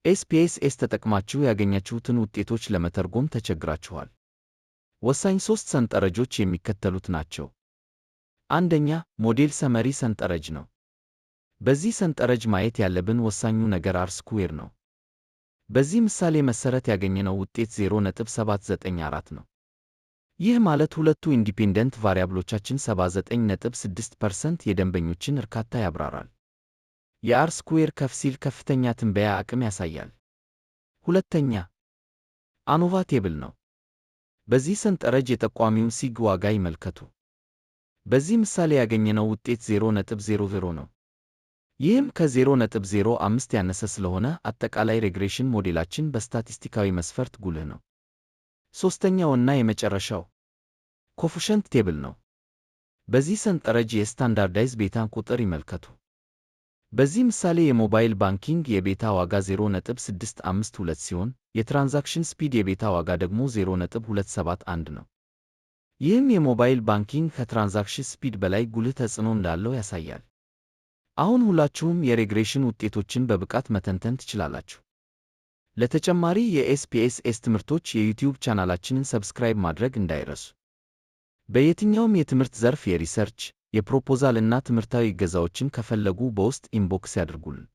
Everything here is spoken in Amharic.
ኤስፒኤስ ተጠቅማችሁ ያገኛችሁትን ውጤቶች ለመተርጎም ተቸግራችኋል? ወሳኝ 3 ሰንጠረዦች የሚከተሉት ናቸው። አንደኛ፣ ሞዴል ሰመሪ ሰንጠረዥ ነው። በዚህ ሰንጠረዥ ማየት ያለብን ወሳኙ ነገር አር ስኩዌር ነው። በዚህ ምሳሌ መሠረት ያገኘነው ውጤት 0.794 ነው። ይህ ማለት ሁለቱ ኢንዲፔንደንት ቫሪያብሎቻችን 79.6% የደንበኞችን እርካታ ያብራራል። የአር ስኩዌር ከፍ ሲል ከፍተኛ ትንበያ አቅም ያሳያል። ሁለተኛ፣ አኖቫ ቴብል ነው። በዚህ ሰንጠረዥ የጠቋሚውን ሲግ ዋጋ ይመልከቱ። በዚህ ምሳሌ ያገኘነው ውጤት 0.00 ነው። ይህም ከ0.05 ያነሰ ስለሆነ አጠቃላይ ሬግሬሽን ሞዴላችን በስታቲስቲካዊ መስፈርት ጉልህ ነው። ሦስተኛውና የመጨረሻው ኮኤፊሽንት ቴብል ነው። በዚህ ሰንጠረዥ የስታንዳርዳይዝ ቤታን ቁጥር ይመልከቱ። በዚህ ምሳሌ የሞባይል ባንኪንግ የቤታ ዋጋ 0.652 ሲሆን የትራንዛክሽን ስፒድ የቤታ ዋጋ ደግሞ 0.271 ነው። ይህም የሞባይል ባንኪንግ ከትራንዛክሽን ስፒድ በላይ ጉልህ ተጽዕኖ እንዳለው ያሳያል። አሁን ሁላችሁም የሬግሬሽን ውጤቶችን በብቃት መተንተን ትችላላችሁ። ለተጨማሪ የኤስፒኤስ ትምህርቶች የዩቲዩብ ቻናላችንን ሰብስክራይብ ማድረግ እንዳይረሱ። በየትኛውም የትምህርት ዘርፍ የሪሰርች፣ የፕሮፖዛል እና ትምህርታዊ እገዛዎችን ከፈለጉ በውስጥ ኢንቦክስ ያድርጉልን።